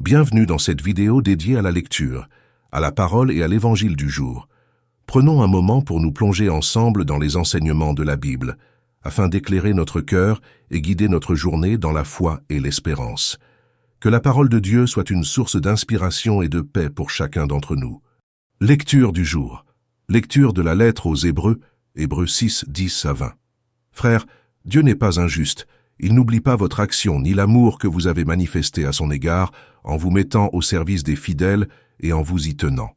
Bienvenue dans cette vidéo dédiée à la lecture, à la parole et à l'évangile du jour. Prenons un moment pour nous plonger ensemble dans les enseignements de la Bible, afin d'éclairer notre cœur et guider notre journée dans la foi et l'espérance. Que la parole de Dieu soit une source d'inspiration et de paix pour chacun d'entre nous. Lecture du jour. Lecture de la lettre aux Hébreux, Hébreux 6, 10 à 20. Frères, Dieu n'est pas injuste. Il n'oublie pas votre action ni l'amour que vous avez manifesté à son égard en vous mettant au service des fidèles et en vous y tenant.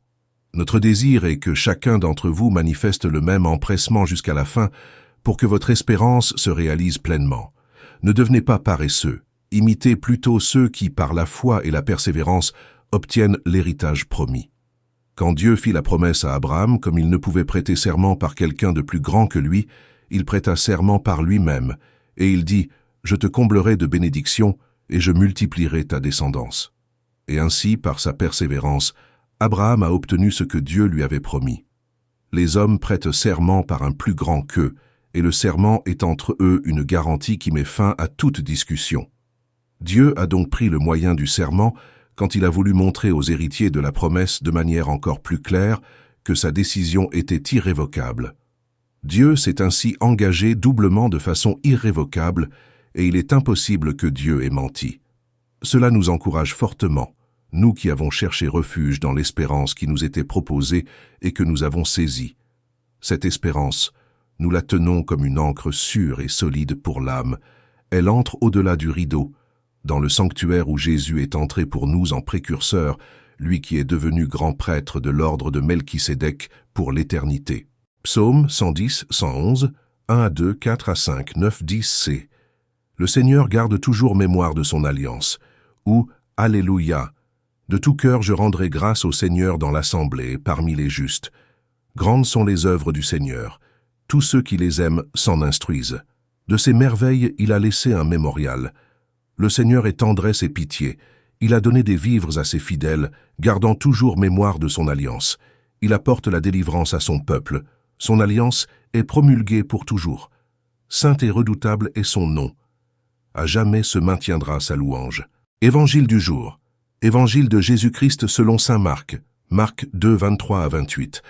Notre désir est que chacun d'entre vous manifeste le même empressement jusqu'à la fin pour que votre espérance se réalise pleinement. Ne devenez pas paresseux. Imitez plutôt ceux qui, par la foi et la persévérance, obtiennent l'héritage promis. Quand Dieu fit la promesse à Abraham, comme il ne pouvait prêter serment par quelqu'un de plus grand que lui, il prêta serment par lui-même, et il dit « Je te comblerai de bénédictions, et je multiplierai ta descendance. » Et ainsi, par sa persévérance, Abraham a obtenu ce que Dieu lui avait promis. Les hommes prêtent serment par un plus grand qu'eux, et le serment est entre eux une garantie qui met fin à toute discussion. Dieu a donc pris le moyen du serment quand il a voulu montrer aux héritiers de la promesse de manière encore plus claire que sa décision était irrévocable. Dieu s'est ainsi engagé doublement de façon irrévocable et il est impossible que Dieu ait menti. Cela nous encourage fortement, nous qui avons cherché refuge dans l'espérance qui nous était proposée et que nous avons saisie. Cette espérance, nous la tenons comme une ancre sûre et solide pour l'âme. Elle entre au-delà du rideau, dans le sanctuaire où Jésus est entré pour nous en précurseur, lui qui est devenu grand prêtre de l'ordre de Melchisédek pour l'éternité. Psaume 110, 111, 1 à 2, 4 à 5, 9, 10 c. Le Seigneur garde toujours mémoire de son alliance. Ou Alléluia. De tout cœur je rendrai grâce au Seigneur dans l'assemblée, parmi les justes. Grandes sont les œuvres du Seigneur. Tous ceux qui les aiment s'en instruisent. De ses merveilles il a laissé un mémorial. Le Seigneur est tendresse et pitié. Il a donné des vivres à ses fidèles, gardant toujours mémoire de son alliance. Il apporte la délivrance à son peuple. Son alliance est promulguée pour toujours. Saint et redoutable est son nom. À jamais se maintiendra sa louange. Évangile du jour. Évangile de Jésus-Christ selon saint Marc. Marc 2, 23 à 28.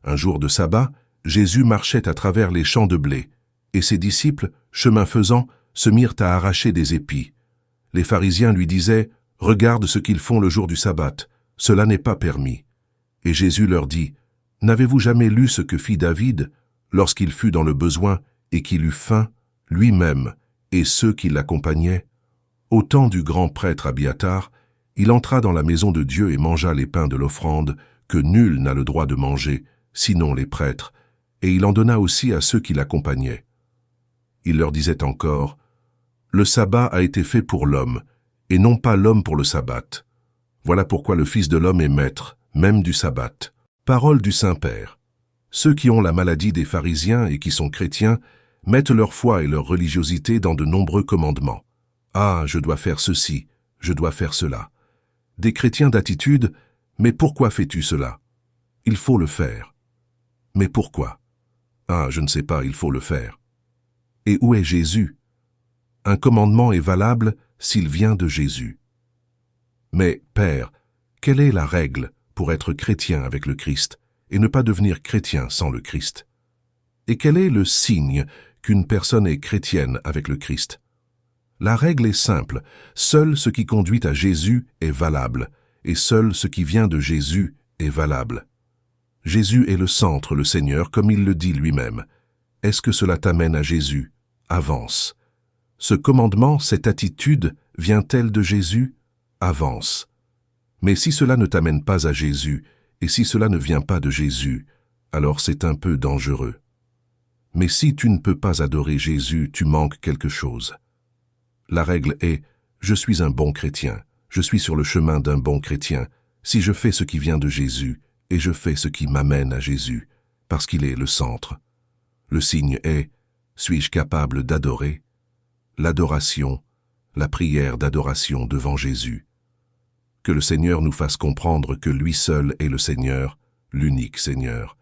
Un jour de sabbat, Jésus marchait à travers les champs de blé, et ses disciples, chemin faisant, se mirent à arracher des épis. Les pharisiens lui disaient « Regarde ce qu'ils font le jour du sabbat, cela n'est pas permis. » Et Jésus leur dit « N'avez-vous jamais lu ce que fit David lorsqu'il fut dans le besoin et qu'il eut faim, lui-même et ceux qui l'accompagnaient? Au temps du grand prêtre Abiatar, il entra dans la maison de Dieu et mangea les pains de l'offrande que nul n'a le droit de manger, sinon les prêtres, et il en donna aussi à ceux qui l'accompagnaient. Il leur disait encore « Le sabbat a été fait pour l'homme, et non pas l'homme pour le sabbat. Voilà pourquoi le Fils de l'homme est maître, même du sabbat. » Parole du Saint-Père. Ceux qui ont la maladie des pharisiens et qui sont chrétiens mettent leur foi et leur religiosité dans de nombreux commandements. « Ah, je dois faire ceci, je dois faire cela. » Des chrétiens d'attitude, « Mais pourquoi fais-tu cela? » Il faut le faire. Mais pourquoi? Ah, je ne sais pas, il faut le faire. Et où est Jésus? Un commandement est valable s'il vient de Jésus. Mais, Père, quelle est la règle pour être chrétien avec le Christ et ne pas devenir chrétien sans le Christ? Et quel est le signe qu'une personne est chrétienne avec le Christ? La règle est simple, seul ce qui conduit à Jésus est valable, et seul ce qui vient de Jésus est valable. Jésus est le centre, le Seigneur, comme il le dit lui-même. Est-ce que cela t'amène à Jésus? Avance. Ce commandement, cette attitude, vient-elle de Jésus? Avance. Mais si cela ne t'amène pas à Jésus, et si cela ne vient pas de Jésus, alors c'est un peu dangereux. Mais si tu ne peux pas adorer Jésus, tu manques quelque chose. La règle est « Je suis un bon chrétien, je suis sur le chemin d'un bon chrétien, si je fais ce qui vient de Jésus, et je fais ce qui m'amène à Jésus, parce qu'il est le centre. » Le signe est « Suis-je capable d'adorer ?» L'adoration, la prière d'adoration devant Jésus. Que le Seigneur nous fasse comprendre que lui seul est le Seigneur, l'unique Seigneur,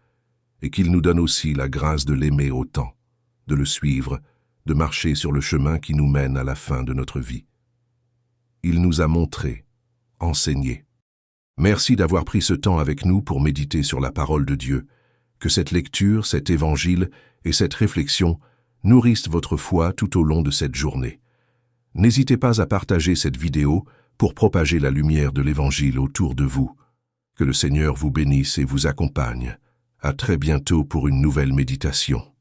et qu'il nous donne aussi la grâce de l'aimer autant, de le suivre, de marcher sur le chemin qui nous mène à la fin de notre vie. Il nous a montré, enseigner. Merci d'avoir pris ce temps avec nous pour méditer sur la parole de Dieu. Que cette lecture, cet évangile et cette réflexion nourrissent votre foi tout au long de cette journée. N'hésitez pas à partager cette vidéo pour propager la lumière de l'évangile autour de vous. Que le Seigneur vous bénisse et vous accompagne. À très bientôt pour une nouvelle méditation.